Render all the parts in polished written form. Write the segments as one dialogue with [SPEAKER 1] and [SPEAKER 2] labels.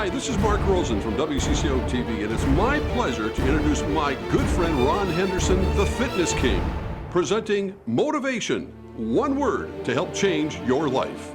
[SPEAKER 1] Hi, this is Mark Rosen from WCCO TV, and it's my pleasure to introduce my good friend Ron Henderson, the Fitness King, presenting Motivation, one word to help change your life.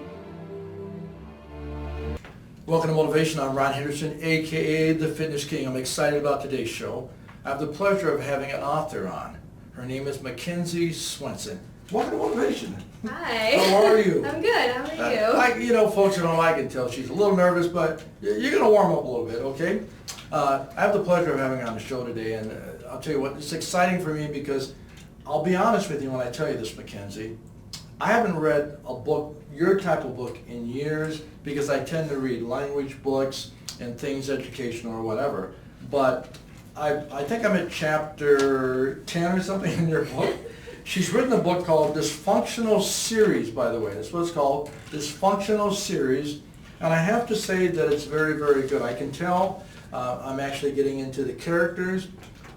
[SPEAKER 2] Welcome to Motivation. I'm Ron Henderson, aka the Fitness King. I'm excited about today's show. I have the pleasure of having an author on. Her name is McKenzie Swenson. Welcome to Motivation.
[SPEAKER 3] Hi.
[SPEAKER 2] How are you?
[SPEAKER 3] I'm good. How are you?
[SPEAKER 2] Folks at home, I can tell she's a little nervous, but you're going to warm up a little bit, okay? I have the pleasure of having her on the show today, and I'll tell you what, it's exciting for me because I'll be honest with you when I tell you this, McKenzie. I haven't read a book, your type of book, in years because I tend to read language books and things educational or whatever. But I think I'm at chapter 10 or something in your book. She's written a book called Dysfunctional Series, by the way. That's what it's called, Dysfunctional Series. And I have to say that it's very, very good. I can tell I'm actually getting into the characters.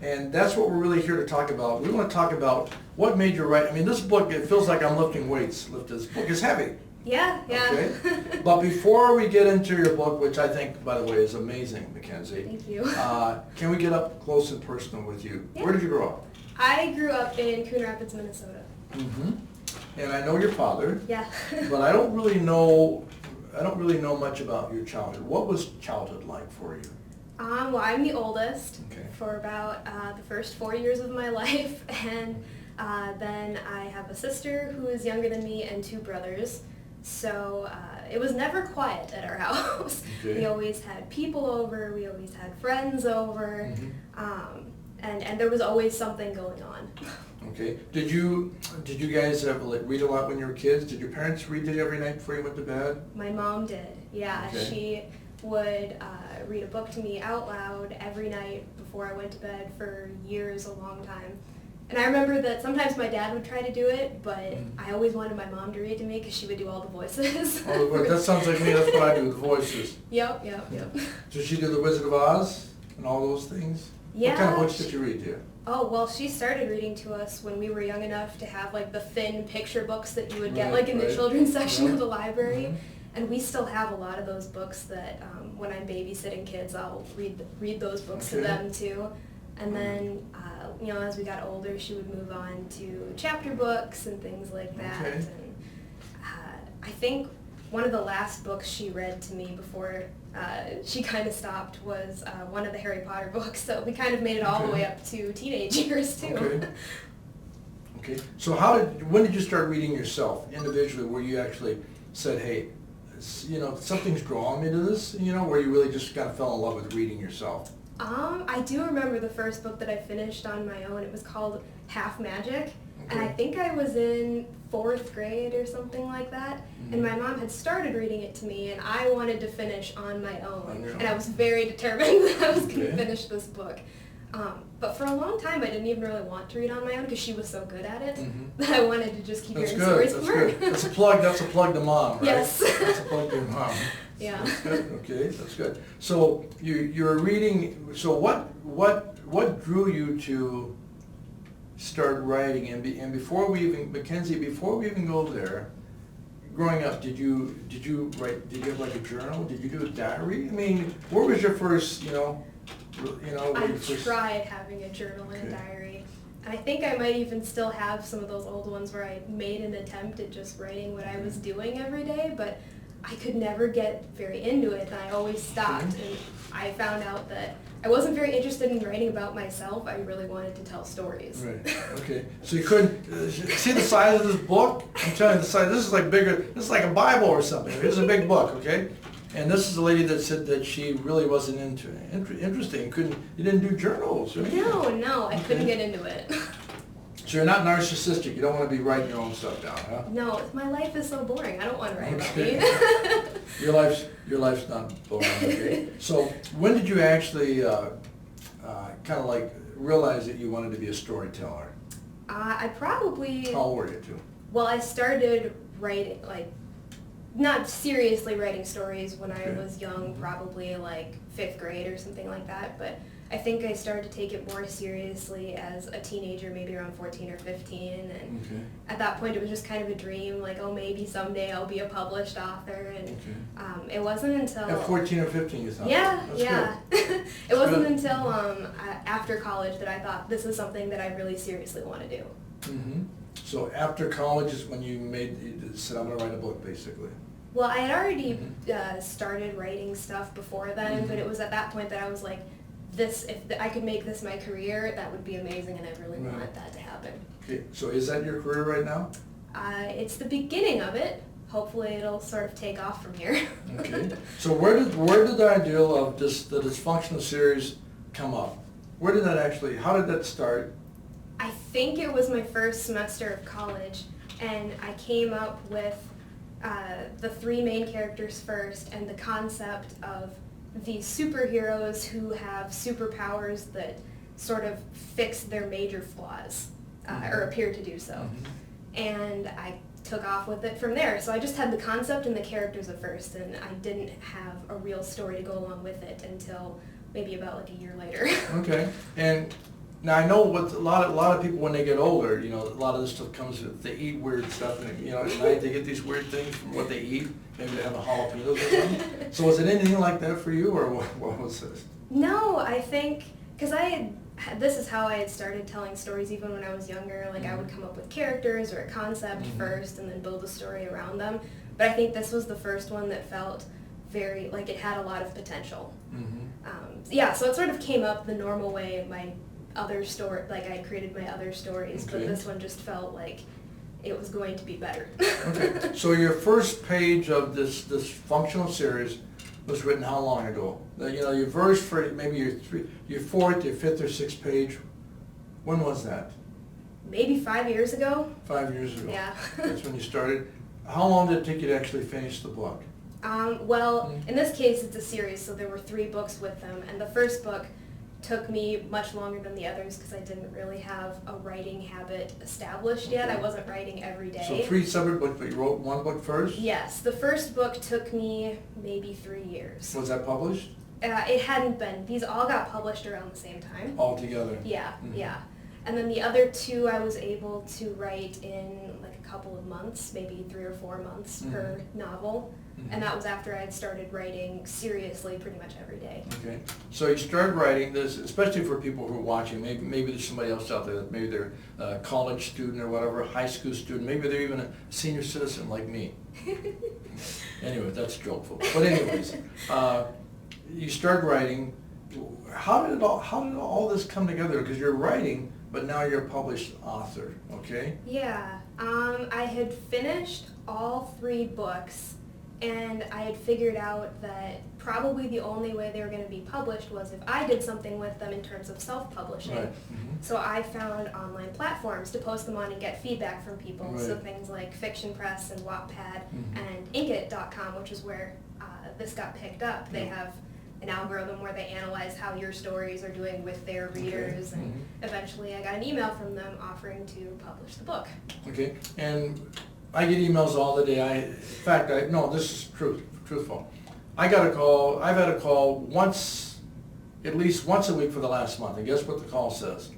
[SPEAKER 2] And that's what we're really here to talk about. We want to talk about what made you write. I mean, this book, it feels like I'm lifting weights. This book is heavy.
[SPEAKER 3] Yeah.
[SPEAKER 2] Okay? But before we get into your book, which I think, by the way, is amazing, McKenzie.
[SPEAKER 3] Thank you.
[SPEAKER 2] Can we get up close and personal with you?
[SPEAKER 3] Yeah.
[SPEAKER 2] Where did you grow up?
[SPEAKER 3] I grew up in Coon Rapids, Minnesota.
[SPEAKER 2] Mm-hmm. And I know your father.
[SPEAKER 3] Yeah.
[SPEAKER 2] But I don't really know much about your childhood. What was childhood like for you?
[SPEAKER 3] Well, I'm the oldest
[SPEAKER 2] Okay.
[SPEAKER 3] for about the first 4 years of my life, and then I have a sister who is younger than me and two brothers. So it was never quiet at our house.
[SPEAKER 2] Okay.
[SPEAKER 3] We always had people over. We always had friends over.
[SPEAKER 2] Mm-hmm.
[SPEAKER 3] And there was always something going on.
[SPEAKER 2] Okay. Did you guys ever read a lot when you were kids? Did your parents read it every night before you went to bed?
[SPEAKER 3] My mom did. Yeah,
[SPEAKER 2] Okay.
[SPEAKER 3] she would read a book to me out loud every night before I went to bed for years, a long time. And I remember that sometimes my dad would try to do it, but I always wanted my mom to read to me because she would do all the voices.
[SPEAKER 2] Oh, that sounds like me. That's what I do, the voices.
[SPEAKER 3] Yep.
[SPEAKER 2] Did she do The Wizard of Oz and all those things?
[SPEAKER 3] Yeah.
[SPEAKER 2] What kind of books did you read, dear?
[SPEAKER 3] Oh, well, she started reading to us when we were young enough to have like the thin picture books that you would get like in the children's section of the library.
[SPEAKER 2] Mm-hmm.
[SPEAKER 3] And we still have a lot of those books that when I'm babysitting kids, I'll read those books to them too. And then, as we got older, she would move on to chapter books and things like that.
[SPEAKER 2] Okay.
[SPEAKER 3] And I think one of the last books she read to me before she kind of stopped was one of the Harry Potter books. So we kind of made it all the way up to teenage years too.
[SPEAKER 2] Okay. So when did you start reading yourself individually, where you actually said, hey, something's drawing me to this, where you really just kind of fell in love with reading yourself?
[SPEAKER 3] I do remember the first book that I finished on my own. It was called Half Magic, and I think I was in 4th grade or something like that. Mm-hmm. And my mom had started reading it to me, and I wanted to finish on my own. And I was very determined that I was going to finish this book. But for a long time, I didn't even really want to read on my own because she was so good at it that I wanted to just keep hearing stories from her.
[SPEAKER 2] That's a plug. That's a plug to mom, right?
[SPEAKER 3] Yes.
[SPEAKER 2] That's a plug to your mom.
[SPEAKER 3] Yeah.
[SPEAKER 2] That's good. Okay, that's good. So you're reading. So what drew you to start writing? And before we even, McKenzie, before we even go there, growing up, did you write? Did you have like a journal? Did you do a diary? I mean, where was your first?
[SPEAKER 3] I tried having a journal and a diary. I think I might even still have some of those old ones where I made an attempt at just writing what I was doing every day, but I could never get very into it, and I always stopped. And I found out that I wasn't very interested in writing about myself. I really wanted to tell stories.
[SPEAKER 2] Right. Okay. So you couldn't see the size of this book? I'm telling you, the size. This is like bigger. This is like a Bible or something. It's a big book. Okay. And this is a lady that said that she really wasn't interesting. You didn't do journals, right?
[SPEAKER 3] No, I couldn't get into it.
[SPEAKER 2] So you're not narcissistic. You don't want to be writing your own stuff down, huh?
[SPEAKER 3] No, my life is so boring. I don't want to write about me.
[SPEAKER 2] Your life's not boring. Okay. So when did you actually kind of like realize that you wanted to be a storyteller?
[SPEAKER 3] I probably.
[SPEAKER 2] How old were you, too?
[SPEAKER 3] Well, I started writing not seriously writing stories when I was young, probably like 5th grade or something like that, but I think I started to take it more seriously as a teenager, maybe around 14 or 15, and
[SPEAKER 2] Okay.
[SPEAKER 3] at that point it was just kind of a dream, like, oh, maybe someday I'll be a published author, and it wasn't until...
[SPEAKER 2] At 14 or 15 you thought?
[SPEAKER 3] Yeah,
[SPEAKER 2] That's
[SPEAKER 3] yeah.
[SPEAKER 2] good.
[SPEAKER 3] It wasn't
[SPEAKER 2] good.
[SPEAKER 3] until after college that I thought this is something that I really seriously want to do.
[SPEAKER 2] Mm-hmm. So after college is when you said, I'm going to write a book, basically.
[SPEAKER 3] Well, I had already started writing stuff before then, but it was at that point that I was like, if I could make this my career, that would be amazing, and I really want that to happen.
[SPEAKER 2] Okay, so is that your career right now?
[SPEAKER 3] It's the beginning of it. Hopefully it'll sort of take off from here.
[SPEAKER 2] Okay. So where did the idea of the Dysfunctional Series come up? Where did that actually, how did that start?
[SPEAKER 3] I think it was my first semester of college, and I came up with the three main characters first, and the concept of these superheroes who have superpowers that sort of fix their major flaws, or appear to do so. And I took off with it from there. So I just had the concept and the characters at first, and I didn't have a real story to go along with it until maybe about like a year later.
[SPEAKER 2] Okay. And now I know what a lot of people when they get older, a lot of this stuff comes with, they eat weird stuff, and at night they get these weird things from what they eat. Maybe they have a jalapenos or something. So was it anything like that for you, or what was this?
[SPEAKER 3] No, I think, because this is how I had started telling stories even when I was younger. Like I would come up with characters or a concept first and then build a story around them. But I think this was the first one that felt very, like it had a lot of potential. Yeah, so it sort of came up the normal way my other story, like I created my other stories, but this one just felt like it was going to be better.
[SPEAKER 2] Okay, so your first page of this functional series was written how long ago? Your verse for maybe your fourth, your fifth, or sixth page. When was that?
[SPEAKER 3] Maybe 5 years ago.
[SPEAKER 2] 5 years ago.
[SPEAKER 3] Yeah.
[SPEAKER 2] That's when you started. How long did it take you to actually finish the book?
[SPEAKER 3] Well, in this case, it's a series, so there were 3 books with them, and the first book took me much longer than the others because I didn't really have a writing habit established yet. I wasn't writing every day.
[SPEAKER 2] So 3 separate books, but you wrote one book first?
[SPEAKER 3] Yes. The first book took me maybe 3 years.
[SPEAKER 2] Was that published?
[SPEAKER 3] It hadn't been. These all got published around the same time.
[SPEAKER 2] All together?
[SPEAKER 3] Yeah, yeah. And then the other 2 I was able to write in like a couple of months, maybe 3 or 4 months per novel. And that was after I had started writing seriously pretty much every day.
[SPEAKER 2] Okay. So you started writing this, especially for people who are watching. Maybe there's somebody else out there that maybe they're a college student or whatever, high school student. Maybe they're even a senior citizen like me. Anyway, that's a joke, folks. But anyways, you started writing. How did all this come together? Because you're writing, but now you're a published author, okay?
[SPEAKER 3] Yeah. I had finished all 3 books, and I had figured out that probably the only way they were going to be published was if I did something with them in terms of self-publishing.
[SPEAKER 2] Right.
[SPEAKER 3] So I found online platforms to post them on and get feedback from people.
[SPEAKER 2] Right.
[SPEAKER 3] So things like Fiction Press and Wattpad and Inkit.com, which is where this got picked up. They have an algorithm where they analyze how your stories are doing with their readers, and eventually I got an email from them offering to publish the book.
[SPEAKER 2] Okay, and I get emails all the day. In fact, no, this is truthful. I've had a call at least once a week for the last month, and guess what the call says?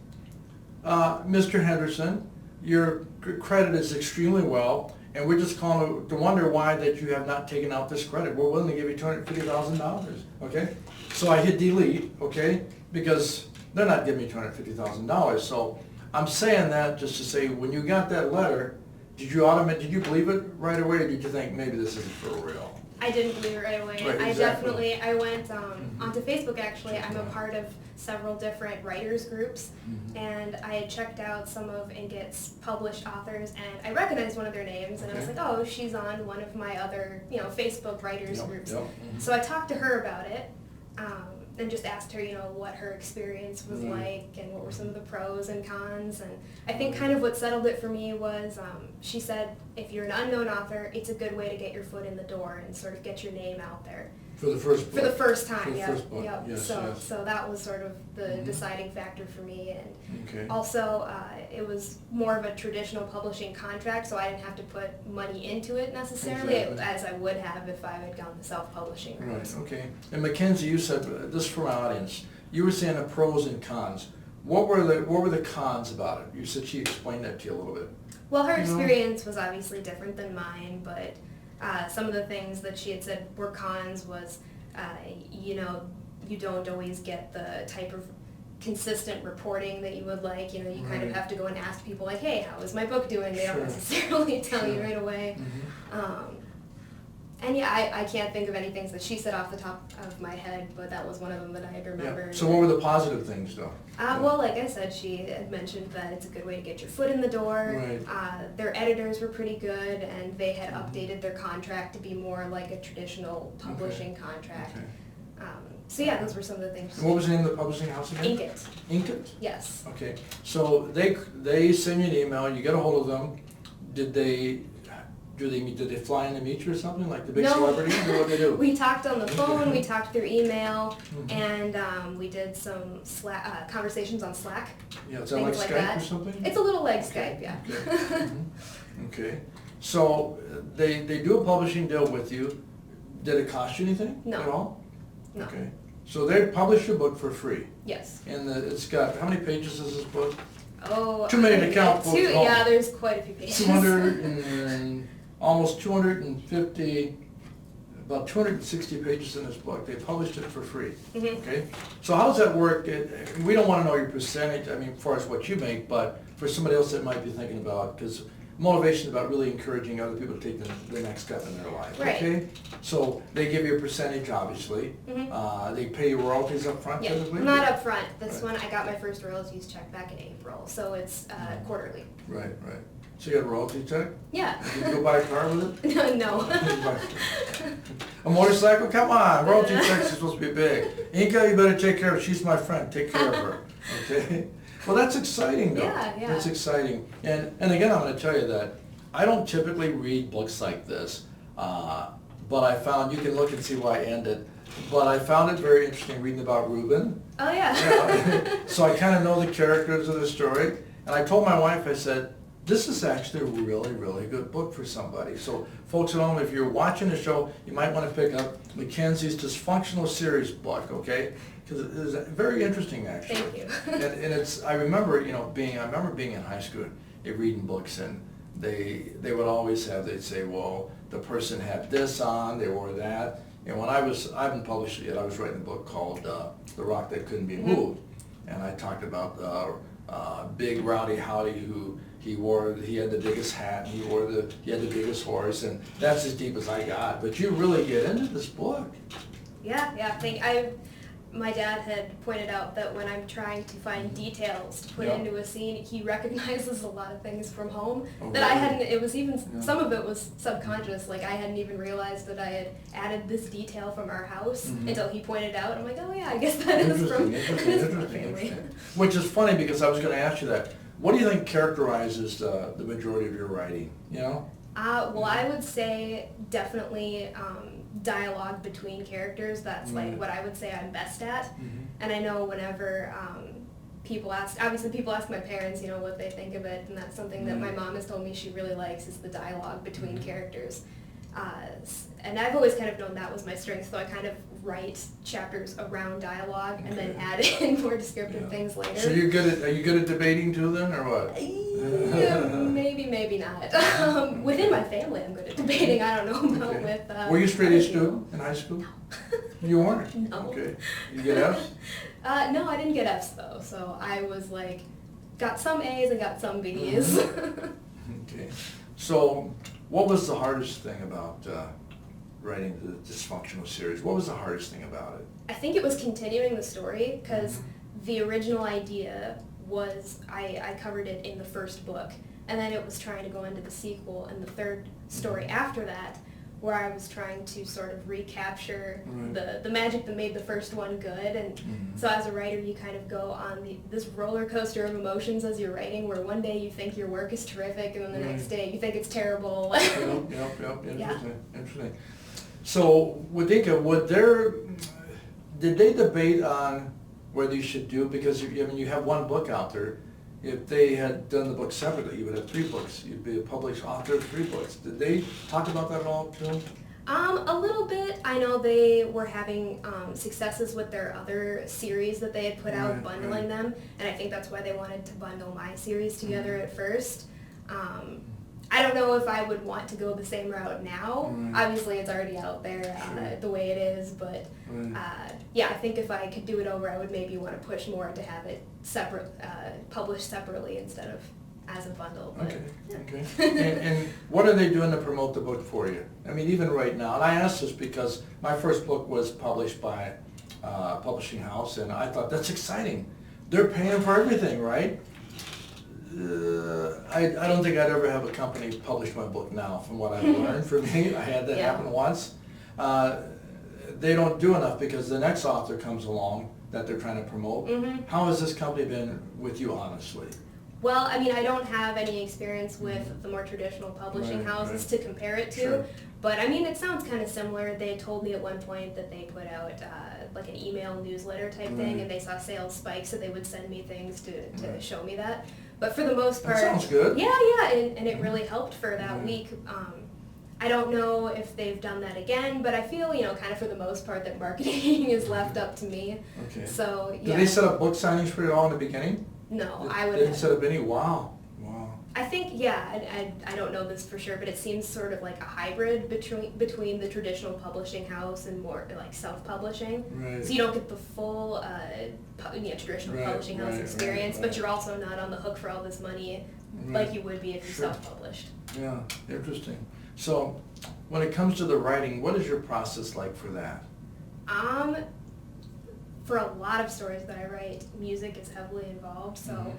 [SPEAKER 2] Mr. Henderson, your credit is extremely well, and we're just calling to wonder why that you have not taken out this credit. We're willing to give you $250,000, okay? So I hit delete, okay, because they're not giving me $250,000. So I'm saying that just to say, when you got that letter, did you believe it right away, or did you think maybe this isn't for real?
[SPEAKER 3] I didn't believe it right away.
[SPEAKER 2] Right, exactly.
[SPEAKER 3] I went onto Facebook actually. I'm a part of several different writers groups, and I had checked out some of Inkit's published authors, and I recognized one of their names, and I was like, oh, she's on one of my other, Facebook writers groups. So I talked to her about it, and just asked her, what her experience was like, and what were some of the pros and cons. And I think kind of what settled it for me was, she said, if you're an unknown author, it's a good way to get your foot in the door and sort of get your name out there.
[SPEAKER 2] For the first book.
[SPEAKER 3] For the first time,
[SPEAKER 2] For the
[SPEAKER 3] yeah.
[SPEAKER 2] first book.
[SPEAKER 3] Yep.
[SPEAKER 2] Yes,
[SPEAKER 3] so,
[SPEAKER 2] yes.
[SPEAKER 3] so that was sort of the deciding factor for me, and
[SPEAKER 2] Okay.
[SPEAKER 3] also it was more of a traditional publishing contract, so I didn't have to put money into it necessarily,
[SPEAKER 2] Exactly.
[SPEAKER 3] as I would have if I had gone the self-publishing route.
[SPEAKER 2] Right, okay. And McKenzie, you said, this for my audience, You were saying the pros and cons. What were the cons about it? You said she explained that to you a little bit.
[SPEAKER 3] Well, her experience was obviously different than mine, but some of the things that she had said were cons was, you know, you don't always get the type of consistent reporting that you would like. You know, you kind of have to go and ask people like, hey, how is my book doing? They don't necessarily tell you right away. And yeah, I can't think of any things that she said off the top of my head, but that was one of them that I had remembered.
[SPEAKER 2] Yeah. So what were the positive things though?
[SPEAKER 3] Well, like I said, she had mentioned that it's a good way to get your foot in the door.
[SPEAKER 2] Right.
[SPEAKER 3] Their editors were pretty good, and they had updated their contract to be more like a traditional publishing contract. So yeah, those were some of the things.
[SPEAKER 2] And what was the name of the publishing house again?
[SPEAKER 3] Inkit.
[SPEAKER 2] Inkit?
[SPEAKER 3] Yes.
[SPEAKER 2] Okay. So they send you an email, you get a hold of them. Did they fly in to meet you or something, like the big celebrities, or what they do?
[SPEAKER 3] We talked on the phone, we talked through email, and we did some conversations on Slack.
[SPEAKER 2] Yeah, is that like Skype
[SPEAKER 3] that.
[SPEAKER 2] or something?
[SPEAKER 3] It's a little like Skype, yeah.
[SPEAKER 2] Okay. Okay. So they do a publishing deal with you. Did it cost you anything
[SPEAKER 3] No.
[SPEAKER 2] at all?
[SPEAKER 3] No.
[SPEAKER 2] Okay. So they publish your book for free.
[SPEAKER 3] Yes.
[SPEAKER 2] And it's got, how many pages is this book?
[SPEAKER 3] Oh,
[SPEAKER 2] Too many to count.
[SPEAKER 3] Yeah, there's quite a few pages.
[SPEAKER 2] 200 and almost 250, about 260 pages in this book. They published it for free. Okay. So how does that work? We don't want to know your percentage. I mean, as far as what you make, but for somebody else that might be thinking about, because motivation is about really encouraging other people to take the next step in their life.
[SPEAKER 3] Right.
[SPEAKER 2] Okay. So they give you a percentage, obviously. They pay you royalties up front,
[SPEAKER 3] Yeah,
[SPEAKER 2] typically.
[SPEAKER 3] not up front. This one, I got my first royalties check back in April, so it's quarterly.
[SPEAKER 2] Right. So you got a royalty check?
[SPEAKER 3] Yeah.
[SPEAKER 2] Did you go buy a car with it?
[SPEAKER 3] No.
[SPEAKER 2] A motorcycle? Come on, royalty checks are supposed to be big. Inka, you better take care of her. She's my friend. Take care of her. Okay? Well, that's exciting, though.
[SPEAKER 3] Yeah.
[SPEAKER 2] That's exciting. And again, I'm going to tell you that I don't typically read books like this, but I found, you can look and see why I ended, but I found it very interesting reading about Reuben.
[SPEAKER 3] Oh, yeah.
[SPEAKER 2] So I kind of know the characters of the story. And I told my wife, I said, this is actually a really, really good book for somebody. So folks at home, if you're watching the show, you might want to pick up McKenzie's Dysfunctional Series book, okay? Because it is very interesting, actually.
[SPEAKER 3] Thank you.
[SPEAKER 2] And it's, I remember, being in high school and reading books, and they would always have, they'd say, well, the person had this on, they wore that. And when I haven't published it yet, I was writing a book called The Rock That Couldn't Be Moved. And I talked about Big Rowdy Howdy, who he had the biggest hat, and he had the biggest horse, and that's as deep as I got. But you really get into this book.
[SPEAKER 3] Yeah. My dad had pointed out that when I'm trying to find details to put into a scene, he recognizes a lot of things from home that I hadn't, it was even, some of it was subconscious, like I hadn't even realized that I had added this detail from our house until he pointed out. I'm like, oh yeah, I guess that is from my family.
[SPEAKER 2] Which is funny, because I was going to ask you that. What do you think characterizes the majority of your writing, you know?
[SPEAKER 3] Well, I would say definitely dialogue between characters. That's like what I would say I'm best at. And I know whenever people ask my parents, what they think of it, and that's something that my mom has told me she really likes, is the dialogue between characters. And I've always kind of known that was my strength, so I kind of write chapters around dialogue and then add in more descriptive things later.
[SPEAKER 2] So are you good at debating too then, or what?
[SPEAKER 3] Yeah, maybe not. Within my family, I'm good at debating. I don't know about with.
[SPEAKER 2] Were you straight A student in high school? You weren't?
[SPEAKER 3] No.
[SPEAKER 2] Okay. You get Fs?
[SPEAKER 3] No, I didn't get Fs though. So I was like, got some A's and got some B's.
[SPEAKER 2] Okay. So, what was the hardest thing about writing the Dysfunctional Series? What was the hardest thing about it?
[SPEAKER 3] I think it was continuing the story, because the original idea was I covered it in the first book, and then it was trying to go into the sequel and the third story after that, where I was trying to sort of recapture the magic that made the first one good. And so as a writer, you kind of go on this roller coaster of emotions as you're writing, where one day you think your work is terrific, and then the next day you think it's terrible.
[SPEAKER 2] Yep. Interesting. So, did they debate on whether you should do, because you have one book out there. If they had done the book separately, you would have 3 books. You'd be a published author of 3 books. Did they talk about that at all too?
[SPEAKER 3] A little bit. I know they were having successes with their other series that they had put out,
[SPEAKER 2] Right,
[SPEAKER 3] bundling
[SPEAKER 2] right.
[SPEAKER 3] them, and I think that's why they wanted to bundle my series together at first. I don't know if I would want to go the same route now.
[SPEAKER 2] Right.
[SPEAKER 3] Obviously, it's already out there
[SPEAKER 2] Sure.
[SPEAKER 3] the way it is, but
[SPEAKER 2] Right.
[SPEAKER 3] yeah, I think if I could do it over, I would maybe want to push more to have it separate, published separately instead of as a bundle. But,
[SPEAKER 2] Okay,
[SPEAKER 3] yeah.
[SPEAKER 2] okay. And what are they doing to promote the book for you? I mean, even right now, and I asked this because my first book was published by a publishing house, and I thought, that's exciting. They're paying for everything, right? I don't think I'd ever have a company publish my book now, from what I've learned. For me, I had that
[SPEAKER 3] Yeah.
[SPEAKER 2] happen once. They don't do enough because the next author comes along that they're trying to promote.
[SPEAKER 3] Mhm.
[SPEAKER 2] How has this company been with you, honestly?
[SPEAKER 3] Well, I mean, I don't have any experience with the more traditional publishing
[SPEAKER 2] Right,
[SPEAKER 3] houses
[SPEAKER 2] right.
[SPEAKER 3] to compare it to,
[SPEAKER 2] Sure.
[SPEAKER 3] but I mean, it sounds kind of similar. They told me at one point that they put out like an email newsletter type thing,
[SPEAKER 2] Right.
[SPEAKER 3] and they saw sales spike, so they would send me things to
[SPEAKER 2] Right.
[SPEAKER 3] show me that. But for the most
[SPEAKER 2] That
[SPEAKER 3] part,
[SPEAKER 2] sounds good.
[SPEAKER 3] Yeah, and it really helped for that
[SPEAKER 2] Right.
[SPEAKER 3] week. I don't know if they've done that again, but I feel, kind of for the most part that marketing is left up to me.
[SPEAKER 2] Okay.
[SPEAKER 3] So,
[SPEAKER 2] Did
[SPEAKER 3] yeah.
[SPEAKER 2] they set up book signings for you all in the beginning?
[SPEAKER 3] No,
[SPEAKER 2] They
[SPEAKER 3] I would
[SPEAKER 2] didn't set up any? Wow.
[SPEAKER 3] I think, yeah, I don't know this for sure, but it seems sort of like a hybrid between the traditional publishing house and more like self-publishing.
[SPEAKER 2] Right.
[SPEAKER 3] So you don't get the full traditional
[SPEAKER 2] Right,
[SPEAKER 3] publishing house
[SPEAKER 2] right,
[SPEAKER 3] experience,
[SPEAKER 2] right,
[SPEAKER 3] but
[SPEAKER 2] right.
[SPEAKER 3] you're also not on the hook for all this money
[SPEAKER 2] Right.
[SPEAKER 3] like you would be if you
[SPEAKER 2] Sure.
[SPEAKER 3] self-published.
[SPEAKER 2] Yeah, interesting. So, when it comes to the writing, what is your process like for that?
[SPEAKER 3] For a lot of stories that I write, music is heavily involved, so
[SPEAKER 2] Mhm.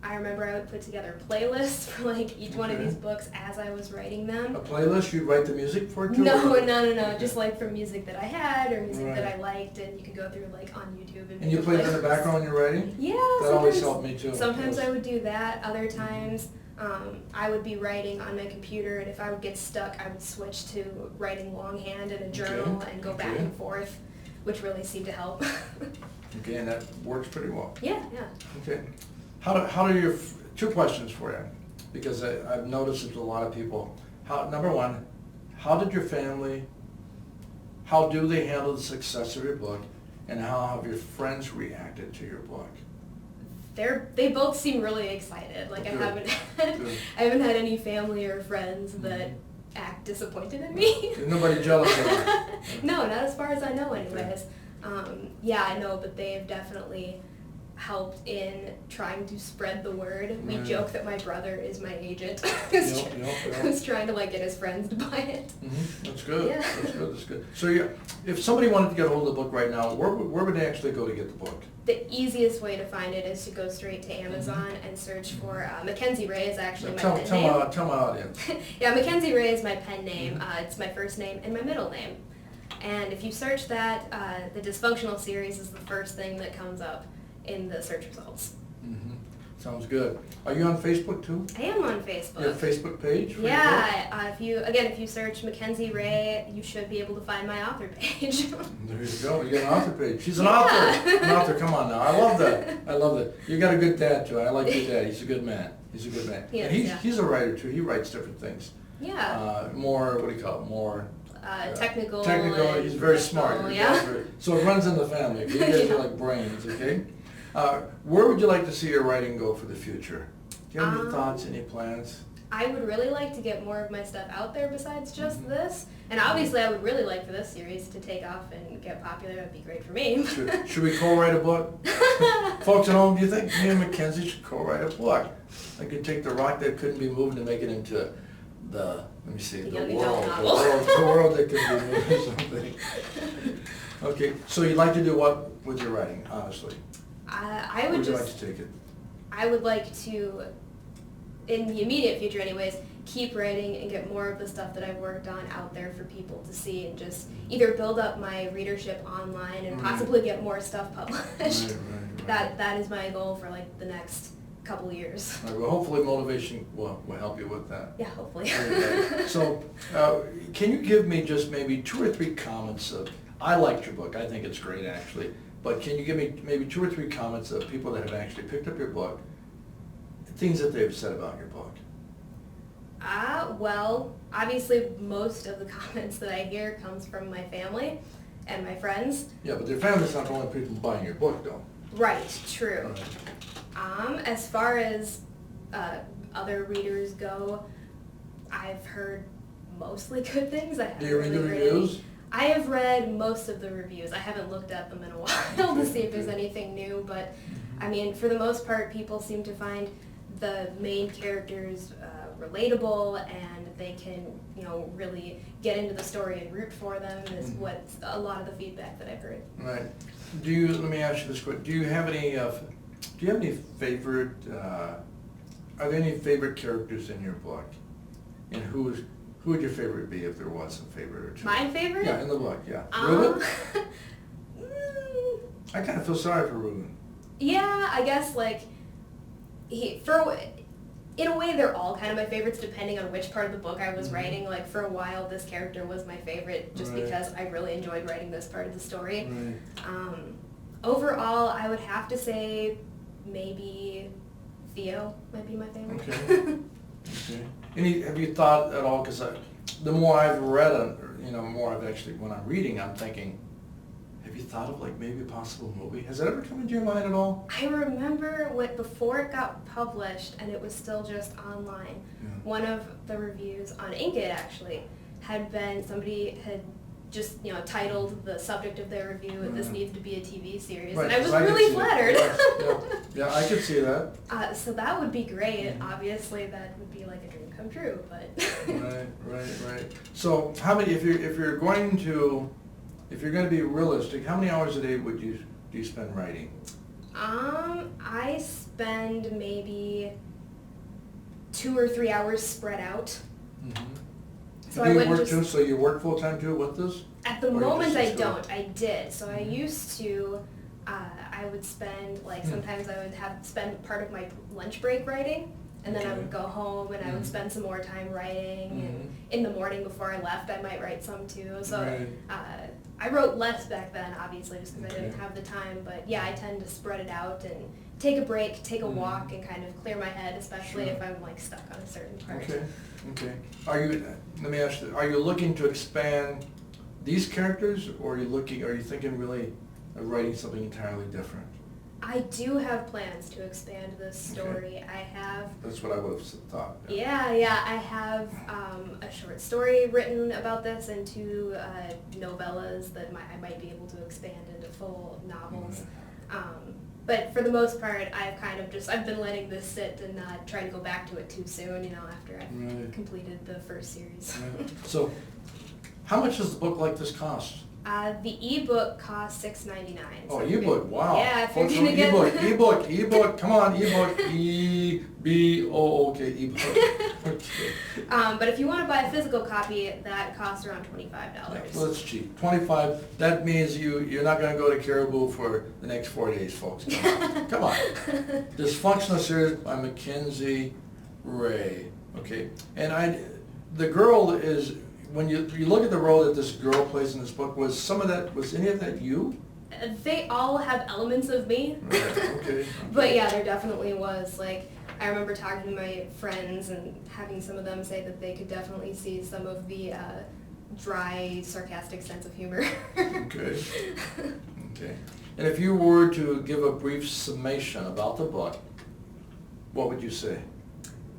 [SPEAKER 3] I remember I would put together playlists for like each one of
[SPEAKER 2] Okay.
[SPEAKER 3] these books as I was writing them.
[SPEAKER 2] A playlist? You write the music for it too?
[SPEAKER 3] No,
[SPEAKER 2] or-
[SPEAKER 3] no,
[SPEAKER 2] Okay.
[SPEAKER 3] just like from music that I had or music that
[SPEAKER 2] Right.
[SPEAKER 3] I liked, and you can go through like on YouTube and
[SPEAKER 2] And you
[SPEAKER 3] make a
[SPEAKER 2] play it in the
[SPEAKER 3] playlist.
[SPEAKER 2] background when you're writing?
[SPEAKER 3] Yeah,
[SPEAKER 2] That always
[SPEAKER 3] sometimes-
[SPEAKER 2] helped me too.
[SPEAKER 3] Sometimes
[SPEAKER 2] Yes.
[SPEAKER 3] I would do that. Other times, I would be writing on my computer, and if I would get stuck, I would switch to writing longhand in a journal and go back
[SPEAKER 2] okay.
[SPEAKER 3] and forth, which really seemed to help.
[SPEAKER 2] Okay, and that works pretty well.
[SPEAKER 3] Yeah.
[SPEAKER 2] Okay. How do your, two questions for you, because I've noticed there's a lot of people. Number one, how did your family, how do they handle the success of your book, and how have your friends reacted to your book?
[SPEAKER 3] They both seem really excited. Like
[SPEAKER 2] Good. Good.
[SPEAKER 3] I haven't had any family or friends that act disappointed in me.
[SPEAKER 2] There's nobody jealous of you?
[SPEAKER 3] No, not as far as I know anyways. Yeah, I know, but they have definitely helped in trying to spread the word. We
[SPEAKER 2] Right.
[SPEAKER 3] joke that my brother is my agent,
[SPEAKER 2] Yep.
[SPEAKER 3] who's trying to like get his friends to buy it.
[SPEAKER 2] That's good.
[SPEAKER 3] Yeah.
[SPEAKER 2] That's good. So if somebody wanted to get a hold of the book right now, where would they actually go to get the book?
[SPEAKER 3] The easiest way to find it is to go straight to Amazon and search for McKenzie Ray is actually my pen name.
[SPEAKER 2] Tell my audience.
[SPEAKER 3] Yeah, McKenzie Ray is my pen name. It's my first name and my middle name. And if you search that, the Dysfunctional Series is the first thing that comes up in the search results.
[SPEAKER 2] Sounds good. Are you on Facebook too?
[SPEAKER 3] I am on Facebook.
[SPEAKER 2] You have a Facebook page for your book?
[SPEAKER 3] Yeah, if you search McKenzie Ray, you should be able to find my author page.
[SPEAKER 2] There you go. You got an author page. She's an
[SPEAKER 3] Yeah.
[SPEAKER 2] author. An author. Come on now. I love that. You got a good dad too. I like your dad. He's a good man.
[SPEAKER 3] He
[SPEAKER 2] And
[SPEAKER 3] is, yeah.
[SPEAKER 2] he's a writer too. He writes different things.
[SPEAKER 3] Yeah.
[SPEAKER 2] More, what do you call it? More
[SPEAKER 3] Technical.
[SPEAKER 2] Technical.
[SPEAKER 3] and
[SPEAKER 2] He's very smart.
[SPEAKER 3] technical,
[SPEAKER 2] Your
[SPEAKER 3] yeah.
[SPEAKER 2] dad's so it runs in the family. You guys
[SPEAKER 3] Yeah.
[SPEAKER 2] are like brains, okay? Where would you like to see your writing go for the future? Do you have any thoughts, any plans?
[SPEAKER 3] I would really like to get more of my stuff out there besides just this. And obviously I would really like for this series to take off and get popular. That would be great for me.
[SPEAKER 2] Should we co-write a book? Folks at home, do you think me and McKenzie should co-write a book? I could take the rock that couldn't be moved and make it into the
[SPEAKER 3] young adult novel.
[SPEAKER 2] the world that could be moved or something. Okay, so you'd like to do what with your writing, honestly?
[SPEAKER 3] I
[SPEAKER 2] Where
[SPEAKER 3] would
[SPEAKER 2] would you like
[SPEAKER 3] just,
[SPEAKER 2] to take it?
[SPEAKER 3] I would like to, in the immediate future anyways, keep writing and get more of the stuff that I've worked on out there for people to see, and just either build up my readership online and
[SPEAKER 2] Right.
[SPEAKER 3] possibly get more stuff published.
[SPEAKER 2] Right.
[SPEAKER 3] That is my goal for like the next couple years.
[SPEAKER 2] All right, well, hopefully motivation will help you with that.
[SPEAKER 3] Yeah, hopefully.
[SPEAKER 2] Okay. So, can you give me just maybe 2 or 3 comments of, I liked your book, I think it's great actually, but can you give me maybe 2 or 3 comments of people that have actually picked up your book, things that they've said about your book?
[SPEAKER 3] Well, obviously most of the comments that I hear comes from my family and my friends.
[SPEAKER 2] Yeah, but their family's not the only people buying your book, though.
[SPEAKER 3] Right, true.
[SPEAKER 2] Right.
[SPEAKER 3] As far as other readers go, I've heard mostly good things.
[SPEAKER 2] Do you read the reviews?
[SPEAKER 3] I have read most of the reviews. I haven't looked at them in a while to see if there's anything new, but I mean, for the most part, people seem to find the main characters relatable, and they can, really get into the story and root for them is what's a lot of the feedback that I've heard.
[SPEAKER 2] Right. Let me ask you this quick. Do you have any favorite, are there any favorite characters in your book? And who would your favorite be if there was a favorite or two?
[SPEAKER 3] My favorite?
[SPEAKER 2] Yeah, in the book, yeah. Reuben? I kind of feel sorry for Reuben.
[SPEAKER 3] Yeah, I guess in a way they're all kind of my favorites depending on which part of the book I was writing. Like for a while this character was my favorite just because I really enjoyed writing this part of the story.
[SPEAKER 2] Right.
[SPEAKER 3] Overall, I would have to say maybe Theo might be my favorite.
[SPEAKER 2] Okay. Okay. Have you thought at all, because the more I've read, more I've actually, when I'm reading, I'm thinking, have you thought of maybe a possible movie? Has that ever come into your mind at all?
[SPEAKER 3] I remember before it got published and it was still just online, one of the reviews on Inkit actually had been, somebody had just, titled the subject of their review, "This needs to be a TV series,"
[SPEAKER 2] Right,
[SPEAKER 3] and I was really flattered.
[SPEAKER 2] Yeah, I could see that.
[SPEAKER 3] So that would be great. Obviously, that would be like a dream come true, but.
[SPEAKER 2] Right. So, how many? If you're going to be realistic, how many hours a day do you spend writing?
[SPEAKER 3] I spend maybe 2 or 3 hours spread out. So
[SPEAKER 2] do you work too? So you work full time too with this?
[SPEAKER 3] At the moment I don't. I did. So I used to. I would spend sometimes I would spend part of my lunch break writing, and then I would go home and I would spend some more time writing. And in the morning before I left, I might write some too. So I wrote less back then, obviously, just because I didn't have the time. But yeah, I tend to spread it out and take a break, take a walk, and kind of clear my head, especially if I'm stuck on a certain part.
[SPEAKER 2] Okay. Let me ask you, are you looking to expand these characters, or are you thinking really of writing something entirely different?
[SPEAKER 3] I do have plans to expand this story. I have.
[SPEAKER 2] That's what I would have thought.
[SPEAKER 3] Yeah. I have a short story written about this and 2 novellas that I might be able to expand into full novels. But for the most part, I've been letting this sit and not try to go back to it too soon, after I've completed the first series.
[SPEAKER 2] So, how much does a book like this cost?
[SPEAKER 3] The ebook costs $6.99.
[SPEAKER 2] Oh, ebook! Wow.
[SPEAKER 3] Yeah, if you're gonna get
[SPEAKER 2] ebook. Come on, ebook. ebook. Okay.
[SPEAKER 3] But if you want to buy a physical copy, that costs around $25.
[SPEAKER 2] Yeah, well, that's cheap. $25. That means you're not going to go to Caribou for the next 4 days, folks. Come on. Dysfunctional Series by McKenzie Ray. Okay, and the girl is. When you look at the role that this girl plays in this book, was any of that you?
[SPEAKER 3] They all have elements of me.
[SPEAKER 2] Right, okay.
[SPEAKER 3] But yeah, there definitely was. I remember talking to my friends and having some of them say that they could definitely see some of the dry, sarcastic sense of humor.
[SPEAKER 2] Okay. And if you were to give a brief summation about the book, what would you say?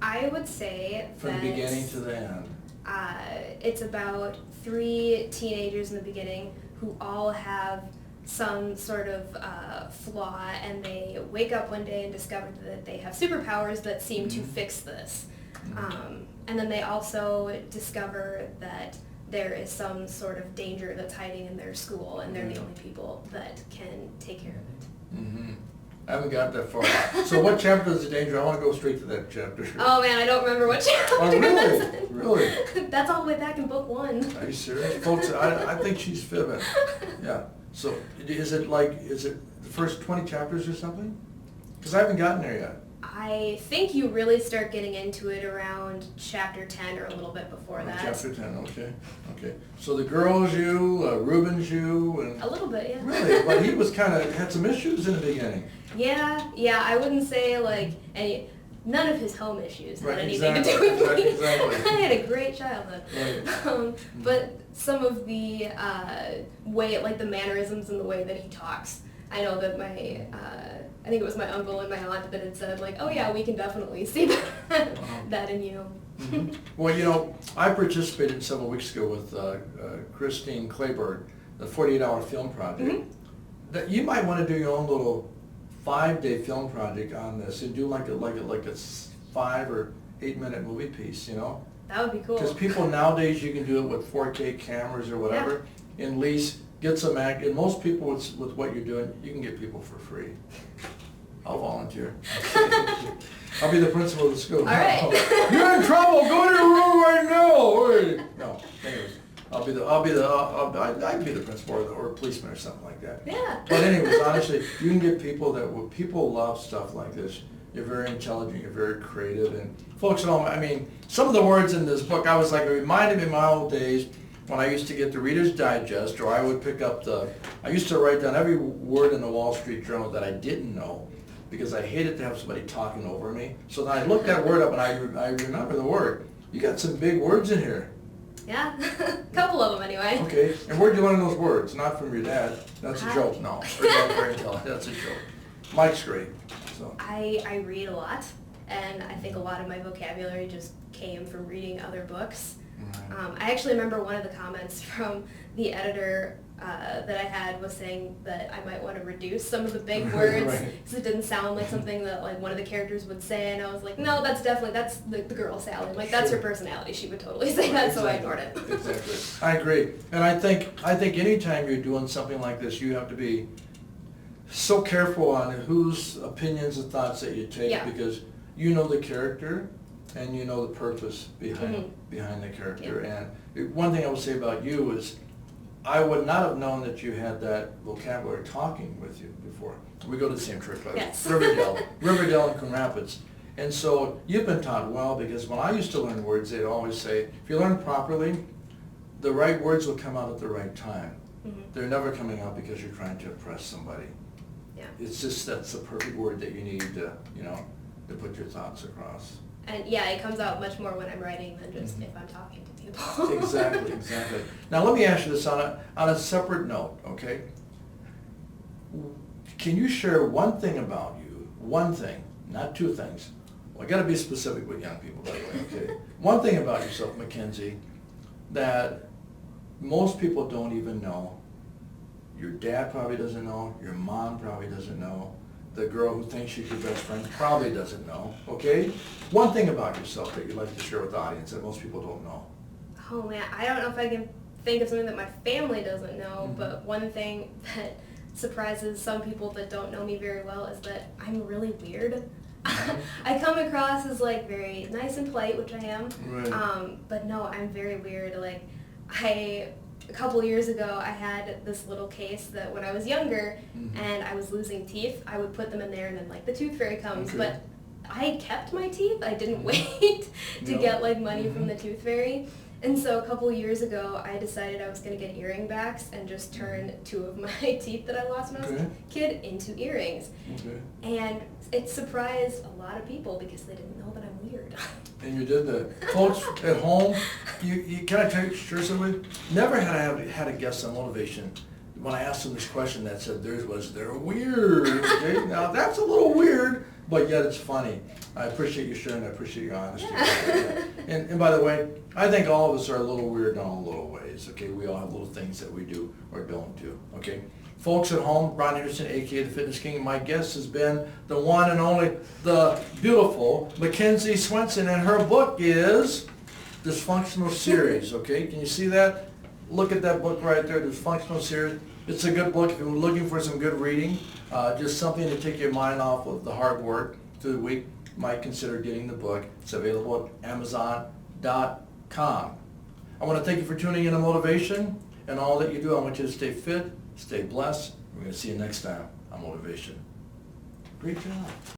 [SPEAKER 3] I would say
[SPEAKER 2] from the beginning to the end.
[SPEAKER 3] It's about 3 teenagers in the beginning who all have some sort of flaw, and they wake up one day and discover that they have superpowers that seem to fix this. And then they also discover that there is some sort of danger that's hiding in their school, and they're the only people that can take care of it.
[SPEAKER 2] I haven't got that far. So what chapter is the danger? I want to go straight to that chapter.
[SPEAKER 3] Oh man, I don't remember what chapter.
[SPEAKER 2] Oh really? Really?
[SPEAKER 3] That's all the way back in book 1.
[SPEAKER 2] Are you serious? Folks, I think she's fibbing. Yeah. So is it the first 20 chapters or something? Because I haven't gotten there yet.
[SPEAKER 3] I think you really start getting into it around chapter 10 or a little bit before that.
[SPEAKER 2] Chapter 10, okay. So the girl's you, Reuben's you, and...
[SPEAKER 3] A little bit, yeah.
[SPEAKER 2] Really? But he was had some issues in the beginning.
[SPEAKER 3] Yeah, I wouldn't say none of his home issues had
[SPEAKER 2] Right,
[SPEAKER 3] anything
[SPEAKER 2] exactly,
[SPEAKER 3] to do with me.
[SPEAKER 2] exactly.
[SPEAKER 3] I had a great childhood.
[SPEAKER 2] Right.
[SPEAKER 3] But some of the way, like the mannerisms and the way that he talks, I know that my, I think it was my uncle and my aunt that had said, like, oh yeah, we can definitely see that, that in you.
[SPEAKER 2] Mhm. Well, you know, I participated several weeks ago with Christine Clayburgh, the 48-hour film project.
[SPEAKER 3] Mhm.
[SPEAKER 2] That you might want to do your own little 5-day film project on this and do like a 5 or 8 minute movie piece, you know?
[SPEAKER 3] That would be cool.
[SPEAKER 2] Because people nowadays, you can do it with 4K cameras or whatever, and at least get some act. And most people with what you're doing, you can get people for free. I'll volunteer. I'll be the principal of the school.
[SPEAKER 3] All right.
[SPEAKER 2] You're in trouble. Go to your room right now. Hurry. No. Anyways, I'd be the principal or a policeman or something like that.
[SPEAKER 3] Yeah.
[SPEAKER 2] But anyways, honestly, you can get people people love stuff like this. You're very intelligent, you're very creative, and folks at home, I mean, some of the words in this book, I was like, it reminded me of my old days when I used to get the Reader's Digest, or I would pick up I used to write down every word in the Wall Street Journal that I didn't know, because I hated to have somebody talking over me. So then I looked that word up and I remember the word. You got some big words in here.
[SPEAKER 3] Yeah, a couple of them anyway.
[SPEAKER 2] Okay, and where'd you learn those words? Not from your dad. That's a joke. No, your dad's very intelligent. That's a joke. Mike's great. So.
[SPEAKER 3] I read a lot, and I think a lot of my vocabulary just came from reading other books.
[SPEAKER 2] Right.
[SPEAKER 3] I actually remember one of the comments from the editor that I had was saying that I might want to reduce some of the big words because it didn't sound like something that like one of the characters would say, and I was like, no, that's the girl Sally. Like that's her personality. She would totally say that, so I ignored it.
[SPEAKER 2] Exactly. I agree, and I think anytime you're doing something like this, you have to be so careful on whose opinions and thoughts that you take, because you know the character and you know the purpose behind the character. And one thing I will say about you is I would not have known that you had that vocabulary talking with you before. We go to the same church,
[SPEAKER 3] Yes.
[SPEAKER 2] Riverdale and Coon Rapids. And so you've been taught well, because when I used to learn words, they'd always say, if you learn properly, the right words will come out at the right time. They're never coming out because you're trying to impress somebody.
[SPEAKER 3] Yeah.
[SPEAKER 2] It's just that's the perfect word that you need to, to put your thoughts across.
[SPEAKER 3] And yeah, it comes out much more when I'm writing than just if I'm talking to people.
[SPEAKER 2] Exactly. Now let me ask you this on a separate note, okay? Can you share one thing about you, one thing, not two things? Well, I gotta be specific with young people, by the way, okay? One thing about yourself, McKenzie, that most people don't even know. Your dad probably doesn't know, your mom probably doesn't know, the girl who thinks she's your best friend probably doesn't know, okay? One thing about yourself that you'd like to share with the audience that most people don't know.
[SPEAKER 3] Oh man, I don't know if I can think of something that my family doesn't know, but one thing that surprises some people that don't know me very well is that I'm really weird. I come across as like very nice and polite, which I am, but no, I'm very weird. Like a couple years ago, I had this little case that when I was younger and I was losing teeth, I would put them in there and then like the tooth fairy comes. But I kept my teeth. I didn't wait to get like money from the tooth fairy. And so a couple years ago, I decided I was going to get earring backs and just turn 2 of my teeth that I lost when I was a kid into earrings. And it surprised a lot of people because they didn't know that I'm weird.
[SPEAKER 2] And you did that. Folks at home, can I tell you seriously? Never had a guest on motivation when I asked them this question that said theirs was they're weird. Okay? Now that's a little weird, but yet it's funny. I appreciate you sharing. I appreciate your honesty.
[SPEAKER 3] Yeah.
[SPEAKER 2] And by the way, I think all of us are a little weird in all little ways. Okay, we all have little things that we do or don't do. Okay, folks at home, Ron Henderson, aka the Fitness King. My guest has been the one and only, the beautiful McKenzie Swenson, and her book is Dysfunctional Series. Okay, can you see that? Look at that book right there, Dysfunctional Series. It's a good book if you're looking for some good reading, just something to take your mind off of the hard work through the week. Might consider getting the book. It's available at Amazon.com. I want to thank you for tuning in to Motivation and all that you do. I want you to stay fit, stay blessed. We're going to see you next time on Motivation. Great job.